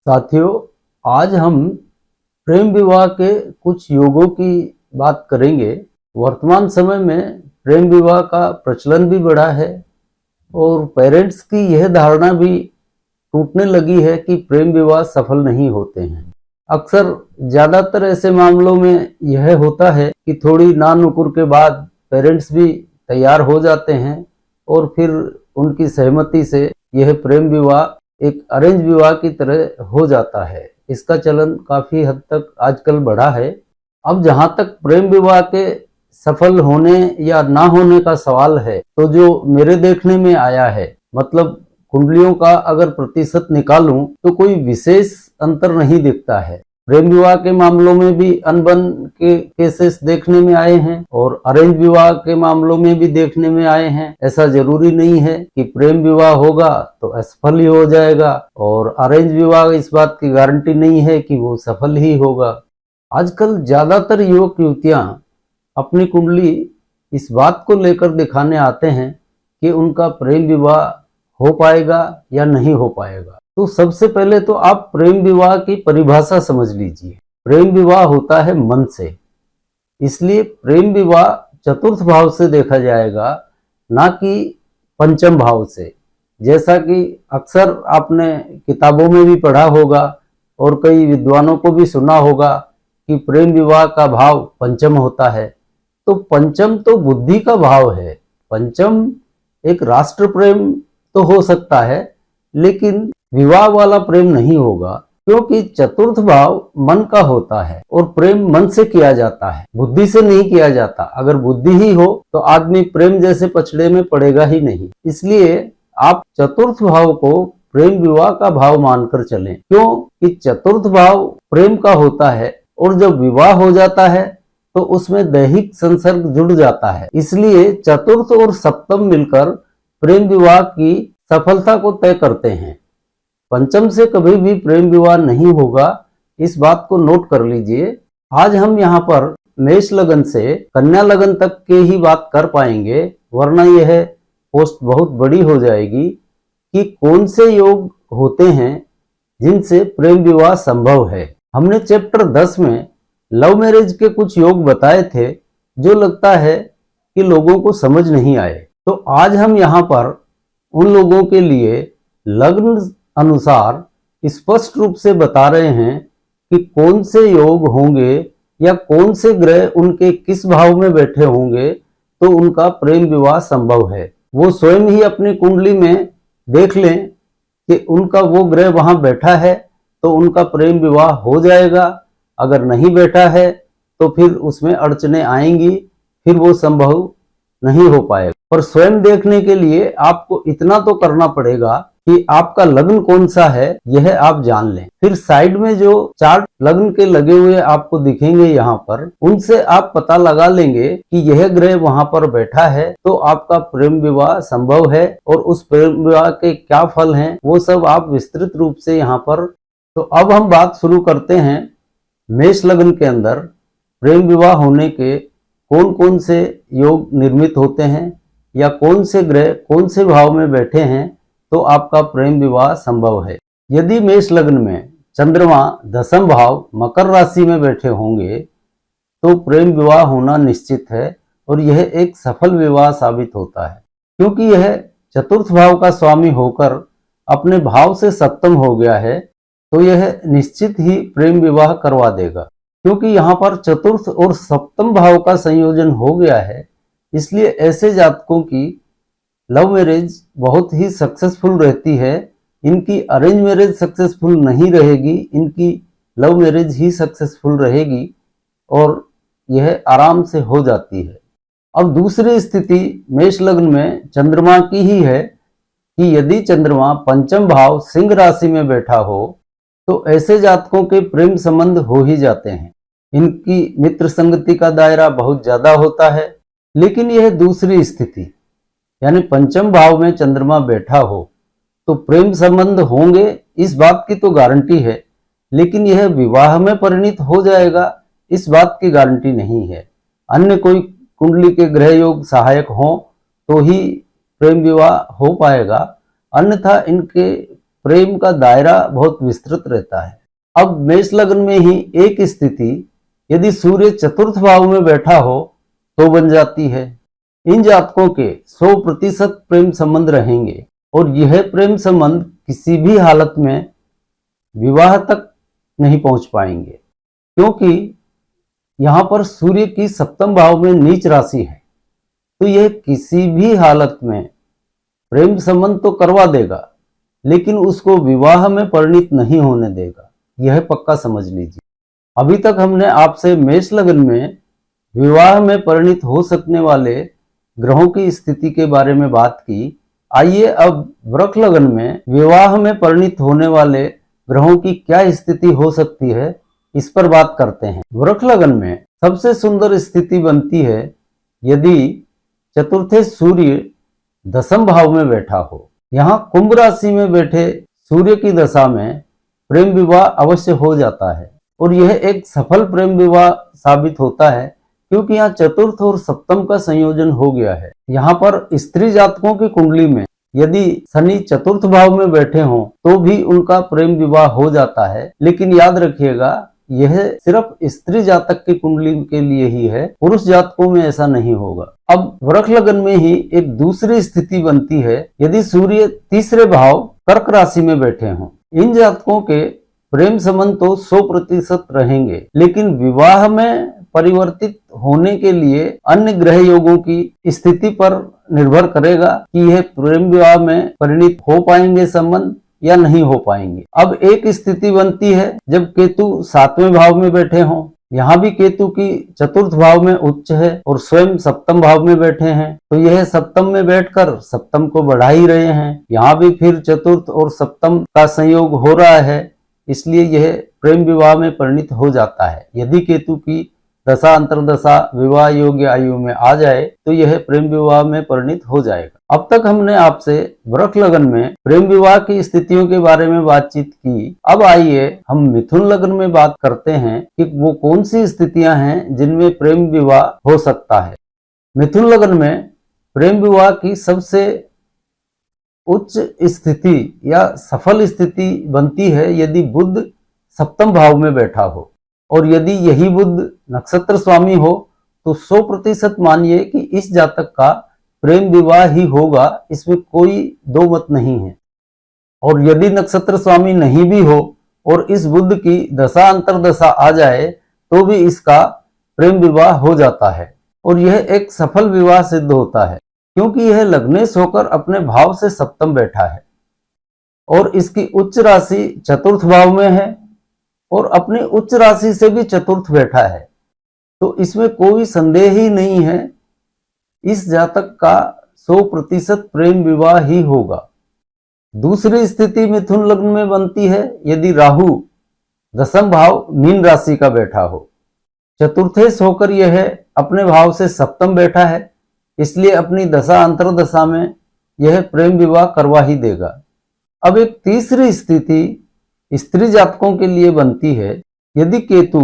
साथियों, आज हम प्रेम विवाह के कुछ योगों की बात करेंगे। वर्तमान समय में प्रेम विवाह का प्रचलन भी बढ़ा है और पेरेंट्स की यह धारणा भी टूटने लगी है कि प्रेम विवाह सफल नहीं होते हैं। अक्सर ज्यादातर ऐसे मामलों में यह होता है कि थोड़ी नानुकुर के बाद पेरेंट्स भी तैयार हो जाते हैं और फिर उनकी सहमति से यह प्रेम विवाह एक अरेंज विवाह की तरह हो जाता है। इसका चलन काफी हद तक आजकल बढ़ा है। अब जहां तक प्रेम विवाह के सफल होने या ना होने का सवाल है, तो जो मेरे देखने में आया है, मतलब कुंडलियों का अगर प्रतिशत निकालूं तो कोई विशेष अंतर नहीं दिखता है। प्रेम विवाह के मामलों में भी अनबन के केसेस देखने में आए हैं और अरेंज विवाह के मामलों में भी देखने में आए हैं। ऐसा जरूरी नहीं है कि प्रेम विवाह होगा तो असफल ही हो जाएगा, और अरेंज विवाह इस बात की गारंटी नहीं है कि वो सफल ही होगा। आजकल ज्यादातर युवक युवतियां अपनी कुंडली इस बात को लेकर दिखाने आते हैं कि उनका प्रेम विवाह हो पाएगा या नहीं हो पाएगा। तो सबसे पहले तो आप प्रेम विवाह की परिभाषा समझ लीजिए। प्रेम विवाह होता है मन से, इसलिए प्रेम विवाह चतुर्थ भाव से देखा जाएगा, ना कि पंचम भाव से। जैसा कि अक्सर आपने किताबों में भी पढ़ा होगा और कई विद्वानों को भी सुना होगा कि प्रेम विवाह का भाव पंचम होता है। तो पंचम तो बुद्धि का भाव है। पंचम एक राष्ट्र प्रेम तो हो सकता है, लेकिन विवाह वाला प्रेम नहीं होगा, क्योंकि चतुर्थ भाव मन का होता है और प्रेम मन से किया जाता है, बुद्धि से नहीं किया जाता। अगर बुद्धि ही हो तो आदमी प्रेम जैसे पछड़े में पड़ेगा ही नहीं। इसलिए आप चतुर्थ भाव को प्रेम विवाह का भाव मानकर चलें, क्योंकि चतुर्थ भाव प्रेम का होता है और जब विवाह हो जाता है तो उसमें दैहिक संसर्ग जुड़ जाता है। इसलिए चतुर्थ और सप्तम मिलकर प्रेम विवाह की सफलता को तय करते हैं। पंचम से कभी भी प्रेम विवाह नहीं होगा, इस बात को नोट कर लीजिए। आज हम यहाँ पर मेष लगन से कन्या लगन तक के ही बात कर पाएंगे, वरना यह पोस्ट बहुत बड़ी हो जाएगी कि कौन से योग होते हैं जिनसे प्रेम विवाह संभव है। हमने चैप्टर 10 में लव मैरिज के कुछ योग बताए थे जो लगता है कि लोगों को समझ नहीं आए। तो आज हम यहाँ पर उन लोगों के लिए लग्न अनुसार स्पष्ट रूप से बता रहे हैं कि कौन से योग होंगे या कौन से ग्रह उनके किस भाव में बैठे होंगे तो उनका प्रेम विवाह संभव है। वो स्वयं ही अपनी कुंडली में देख लें कि उनका वो ग्रह वहां बैठा है तो उनका प्रेम विवाह हो जाएगा। अगर नहीं बैठा है तो फिर उसमें अड़चने आएंगी, फिर वो संभव नहीं हो पाएगा। पर स्वयं देखने के लिए आपको इतना तो करना पड़ेगा कि आपका लग्न कौन सा है यह आप जान लें। फिर साइड में जो चार्ट लग्न के लगे हुए आपको दिखेंगे यहाँ पर, उनसे आप पता लगा लेंगे कि यह ग्रह वहां पर बैठा है तो आपका प्रेम विवाह संभव है, और उस प्रेम विवाह के क्या फल हैं वो सब आप विस्तृत रूप से यहाँ पर। तो अब हम बात शुरू करते हैं। मेष लग्न के अंदर प्रेम विवाह होने के कौन कौन से योग निर्मित होते हैं या कौन से ग्रह कौन से भाव में बैठे हैं तो आपका प्रेम विवाह संभव है। यदि मेष लग्न में चंद्रमा दशम भाव मकर राशि में बैठे होंगे तो प्रेम विवाह होना निश्चित है, और यह एक सफल विवाह साबित होता है, क्योंकि यह चतुर्थ भाव का स्वामी होकर अपने भाव से सप्तम हो गया है। तो यह निश्चित ही प्रेम विवाह करवा देगा, क्योंकि यहाँ पर चतुर्थ और सप्तम भाव का संयोजन हो गया है। इसलिए ऐसे जातकों की लव मैरिज बहुत ही सक्सेसफुल रहती है। इनकी अरेंज मैरिज सक्सेसफुल नहीं रहेगी, इनकी लव मैरिज ही सक्सेसफुल रहेगी और यह आराम से हो जाती है। अब दूसरी स्थिति मेष लग्न में चंद्रमा की ही है कि यदि चंद्रमा पंचम भाव सिंह राशि में बैठा हो तो ऐसे जातकों के प्रेम संबंध हो ही जाते हैं। इनकी मित्र संगति का दायरा बहुत ज्यादा होता है। लेकिन यह दूसरी स्थिति यानी पंचम भाव में चंद्रमा बैठा हो तो प्रेम संबंध होंगे, इस बात की तो गारंटी है, लेकिन यह विवाह में परिणित हो जाएगा इस बात की गारंटी नहीं है। अन्य कोई कुंडली के ग्रह योग सहायक हो तो ही प्रेम विवाह हो पाएगा, अन्यथा इनके प्रेम का दायरा बहुत विस्तृत रहता है। अब मेष लग्न में ही एक स्थिति यदि सूर्य चतुर्थ भाव में बैठा हो तो बन जाती है। इन जातकों के 100% प्रेम संबंध रहेंगे और यह प्रेम संबंध किसी भी हालत में विवाह तक नहीं पहुंच पाएंगे, क्योंकि यहां पर सूर्य की सप्तम भाव में नीच राशि है। तो यह किसी भी हालत में प्रेम संबंध तो करवा देगा, लेकिन उसको विवाह में परिणित नहीं होने देगा। यह पक्का समझ लीजिए। अभी तक हमने आपसे मेष लग्न में विवाह में परिणित हो सकने वाले ग्रहों की स्थिति के बारे में बात की। आइए अब वृष लग्न में विवाह में परिणित होने वाले ग्रहों की क्या स्थिति हो सकती है, इस पर बात करते हैं। वृष लग्न में सबसे सुंदर स्थिति बनती है यदि चतुर्थे सूर्य दसम भाव में बैठा हो। यहाँ कुंभ राशि में बैठे सूर्य की दशा में प्रेम विवाह अवश्य हो जाता है और यह एक सफल प्रेम विवाह साबित होता है, क्योंकि यहाँ चतुर्थ और सप्तम का संयोजन हो गया है। यहाँ पर स्त्री जातकों की कुंडली में यदि शनि चतुर्थ भाव में बैठे हों तो भी उनका प्रेम विवाह हो जाता है। लेकिन याद रखिएगा, यह सिर्फ स्त्री जातक की कुंडली के लिए ही है, पुरुष जातकों में ऐसा नहीं होगा। अब वृष लग्न में ही एक दूसरी स्थिति बनती है यदि सूर्य तीसरे भाव कर्क राशि में बैठे हों। इन जातकों के प्रेम संबंध तो 100% रहेंगे, लेकिन विवाह में परिवर्तित होने के लिए अन्य ग्रह योगों की स्थिति पर निर्भर करेगा कि यह प्रेम विवाह में परिणित हो पाएंगे संबंध या नहीं हो पाएंगे। अब एक स्थिति बनती है जब केतु 7वें भाव में बैठे हों। यहाँ भी केतु की चतुर्थ भाव में उच्च है और स्वयं सप्तम भाव में बैठे हैं, तो यह सप्तम में बैठकर सप्तम को बढ़ा ही रहे हैं। यहाँ भी फिर चतुर्थ और सप्तम का संयोग हो रहा है, इसलिए यह प्रेम विवाह में परिणित हो जाता है। यदि केतु की दशा अंतरदशा विवाह योग्य आयु में आ जाए तो यह प्रेम विवाह में परिणित हो जाएगा। अब तक हमने आपसे वृष लग्न में प्रेम विवाह की स्थितियों के बारे में बातचीत की। अब आइए हम मिथुन लग्न में बात करते हैं कि वो कौन सी स्थितियां हैं जिनमें प्रेम विवाह हो सकता है। मिथुन लग्न में प्रेम विवाह की सबसे उच्च स्थिति या सफल स्थिति बनती है यदि बुध सप्तम भाव में बैठा हो, और यदि यही बुध नक्षत्र स्वामी हो तो 100% मानिए कि इस जातक का प्रेम विवाह ही होगा, इसमें कोई दो मत नहीं है। और यदि नक्षत्र स्वामी नहीं भी हो और इस बुध की दशा अंतरदशा आ जाए तो भी इसका प्रेम विवाह हो जाता है और यह एक सफल विवाह सिद्ध होता है, क्योंकि यह लग्नेश होकर अपने भाव से सप्तम बैठा है और इसकी उच्च राशि चतुर्थ भाव में है और अपनी उच्च राशि से भी चतुर्थ बैठा है। तो इसमें कोई संदेह ही नहीं है, इस जातक का 100% प्रेम विवाह ही होगा। दूसरी स्थिति मिथुन लग्न में बनती है यदि राहु दसम भाव मीन राशि का बैठा हो। चतुर्थेश होकर यह अपने भाव से सप्तम बैठा है, इसलिए अपनी दशा अंतरदशा में यह प्रेम विवाह करवा ही देगा। अब एक तीसरी स्थिति स्त्री जातकों के लिए बनती है यदि केतु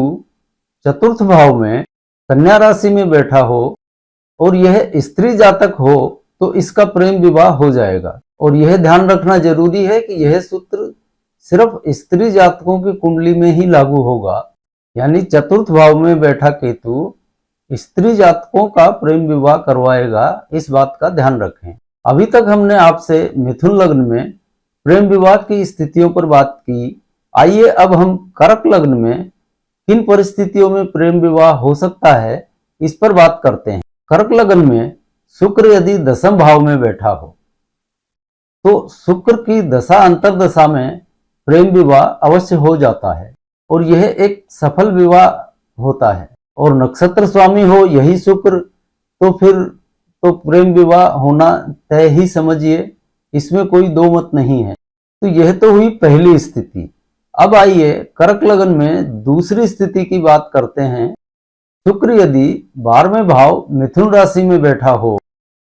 चतुर्थ भाव में कन्या राशि में बैठा हो और यह स्त्री जातक हो तो इसका प्रेम विवाह हो जाएगा। और यह ध्यान रखना जरूरी है कि यह सूत्र सिर्फ स्त्री जातकों की कुंडली में ही लागू होगा, यानी चतुर्थ भाव में बैठा केतु स्त्री जातकों का प्रेम विवाह करवाएगा, इस बात का ध्यान रखें। अभी तक हमने आपसे मिथुन लग्न में प्रेम विवाह की स्थितियों पर बात की। आइए अब हम कर्क लग्न में किन परिस्थितियों में प्रेम विवाह हो सकता है, इस पर बात करते हैं। कर्क लग्न में शुक्र यदि दसम भाव में बैठा हो तो शुक्र की दशा अंतरदशा में प्रेम विवाह अवश्य हो जाता है और यह एक सफल विवाह होता है। और नक्षत्र स्वामी हो यही शुक्र तो फिर तो प्रेम विवाह होना तय ही समझिए, इसमें कोई दो मत नहीं है। तो यह तो हुई पहली स्थिति। अब आइए कर्क लग्न में दूसरी स्थिति की बात करते हैं। शुक्र यदि 12वें भाव मिथुन राशि में बैठा हो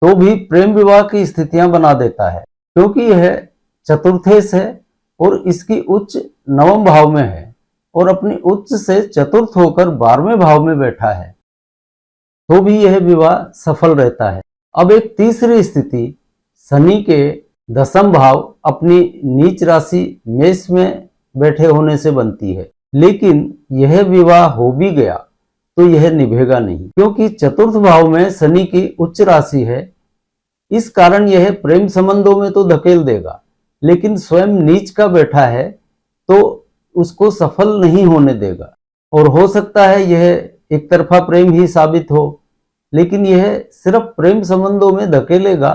तो भी प्रेम विवाह की स्थितियां बना देता है, क्योंकि यह चतुर्थेश है और इसकी उच्च नवम भाव में है और अपनी उच्च से चतुर्थ होकर 12वें भाव में बैठा है, तो भी यह विवाह सफल रहता है। अब एक तीसरी स्थिति शनि के दसम भाव अपनी नीच राशि मेष में बैठे होने से बनती है, लेकिन यह विवाह हो भी गया तो यह निभेगा नहीं, क्योंकि चतुर्थ भाव में शनि की उच्च राशि है। इस कारण यह प्रेम संबंधों में तो धकेल देगा, लेकिन स्वयं नीच का बैठा है तो उसको सफल नहीं होने देगा। और हो सकता है यह एक तरफा प्रेम ही साबित हो, लेकिन यह सिर्फ प्रेम संबंधों में धकेलेगा,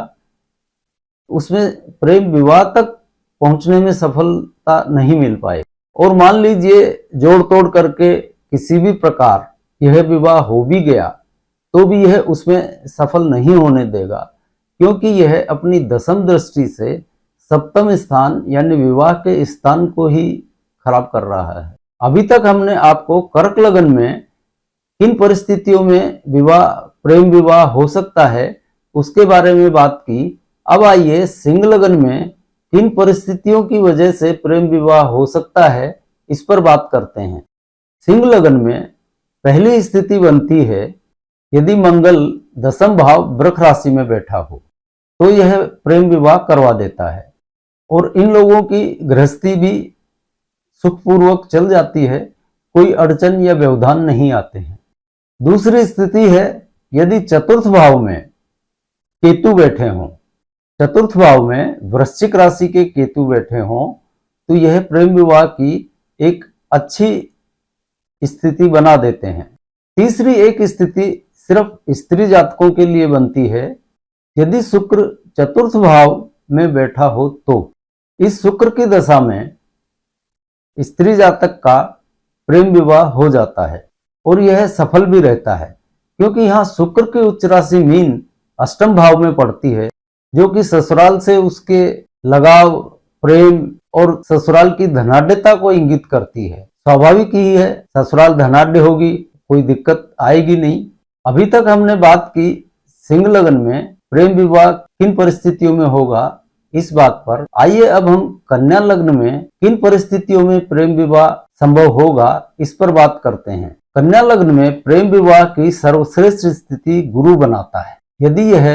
उसमें प्रेम विवाह तक पहुंचने में सफलता नहीं मिल पाए। और मान लीजिए जोड़ तोड़ करके किसी भी प्रकार यह विवाह हो भी गया तो भी यह उसमें सफल नहीं होने देगा, क्योंकि यह अपनी दसम दृष्टि से सप्तम स्थान यानी विवाह के स्थान को ही खराब कर रहा है। अभी तक हमने आपको कर्क लगन में किन परिस्थितियों में प्रेम विवाह हो सकता है उसके बारे में बात की। अब आइए सिंह लगन में किन परिस्थितियों की वजह से प्रेम विवाह हो सकता है इस पर बात करते हैं। सिंह लगन में पहली स्थिति बनती है यदि मंगल दसम भाव वृष राशि में बैठा हो तो यह प्रेम विवाह करवा देता है और इन लोगों की गृहस्थी भी सुखपूर्वक चल जाती है, कोई अड़चन या व्यवधान नहीं आते हैं। दूसरी स्थिति है यदि चतुर्थ भाव में केतु बैठे हों, चतुर्थ भाव में वृश्चिक राशि के केतु बैठे हों तो यह प्रेम विवाह की एक अच्छी स्थिति बना देते हैं। तीसरी एक स्थिति सिर्फ स्त्री जातकों के लिए बनती है यदि शुक्र चतुर्थ भाव में बैठा हो तो इस शुक्र की दशा में स्त्री जातक का प्रेम विवाह हो जाता है और यह सफल भी रहता है, क्योंकि यहाँ शुक्र की उच्च राशि मीन अष्टम भाव में पड़ती है, जो कि ससुराल से उसके लगाव, प्रेम और ससुराल की धनाढ्यता को इंगित करती है। स्वाभाविक ही है, ससुराल धनाढ्य होगी, कोई दिक्कत आएगी नहीं। अभी तक हमने बात की सिंह लगन में प्रेम विवाह किन परिस्थितियों में होगा इस बात पर। आइए अब हम कन्या लग्न में किन परिस्थितियों में प्रेम विवाह संभव होगा इस पर बात करते हैं। कन्या लग्न में प्रेम विवाह की सर्वश्रेष्ठ स्थिति गुरु बनाता है यदि यह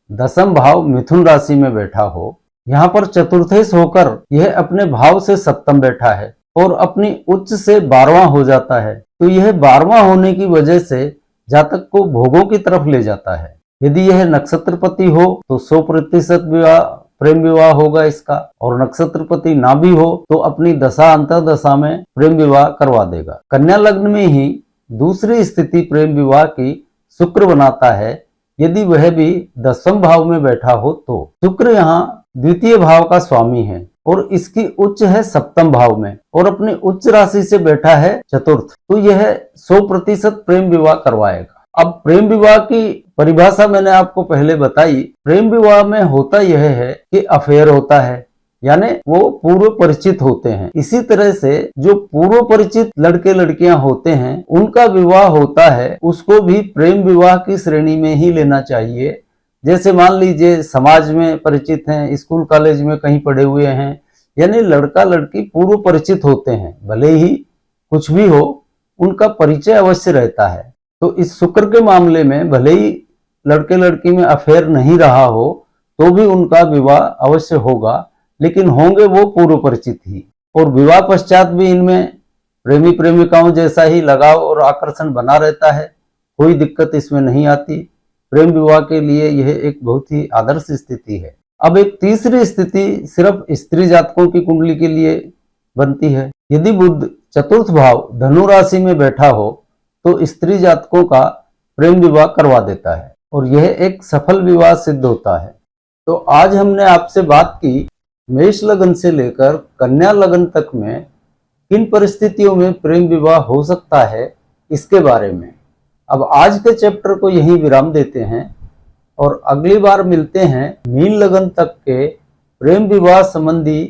दसम भाव मिथुन राशि में बैठा हो। यहाँ पर चतुर्थेश होकर यह अपने भाव से सप्तम बैठा है और अपनी उच्च से 12वां हो जाता है, तो यह 12वां होने की वजह से जातक को भोगों की तरफ ले जाता है। यदि यह नक्षत्रपति हो तो 100% प्रेम विवाह होगा इसका, और नक्षत्रपति ना भी हो तो अपनी दशा अंतर्दशा में प्रेम विवाह करवा देगा। कन्या लग्न में ही दूसरी स्थिति प्रेम विवाह की शुक्र बनाता है यदि वह भी दसम भाव में बैठा हो तो। शुक्र यहाँ द्वितीय भाव का स्वामी है और इसकी उच्च है सप्तम भाव में और अपनी उच्च राशि से बैठा है चतुर्थ, तो यह 100% प्रेम विवाह करवाएगा। अब प्रेम विवाह की परिभाषा मैंने आपको पहले बताई। प्रेम विवाह में होता यह है कि अफेयर होता है, यानी वो पूर्व परिचित होते हैं। इसी तरह से जो पूर्व परिचित लड़के लड़कियां होते हैं उनका विवाह होता है, उसको भी प्रेम विवाह की श्रेणी में ही लेना चाहिए। जैसे मान लीजिए समाज में परिचित हैं, स्कूल कॉलेज में कहीं पढ़े हुए हैं, यानी लड़का लड़की पूर्व परिचित होते हैं, भले ही कुछ भी हो उनका परिचय अवश्य रहता है। तो इस शुक्र के मामले में भले ही लड़के लड़की में अफेयर नहीं रहा हो तो भी उनका विवाह अवश्य होगा, लेकिन होंगे वो पूर्व परिचित ही। और विवाह पश्चात भी इनमें प्रेमी प्रेमिकाओं जैसा ही लगाव और आकर्षण बना रहता है, कोई दिक्कत इसमें नहीं आती। प्रेम विवाह के लिए यह एक बहुत ही आदर्श स्थिति है। अब एक तीसरी स्थिति सिर्फ स्त्री जातकों की कुंडली के लिए बनती है। यदि बुध चतुर्थ भाव धनु राशि में बैठा हो तो स्त्री जातकों का प्रेम विवाह करवा देता है और यह एक सफल विवाह सिद्ध होता है। तो आज हमने आपसे बात की मेष लगन से लेकर कन्या लगन तक में किन परिस्थितियों में प्रेम विवाह हो सकता है इसके बारे में। अब आज के चैप्टर को यहीं विराम देते हैं और अगली बार मिलते हैं मीन लगन तक के प्रेम विवाह संबंधी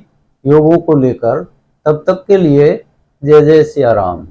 योगों को लेकर। तब तक के लिए जय जय सिया राम।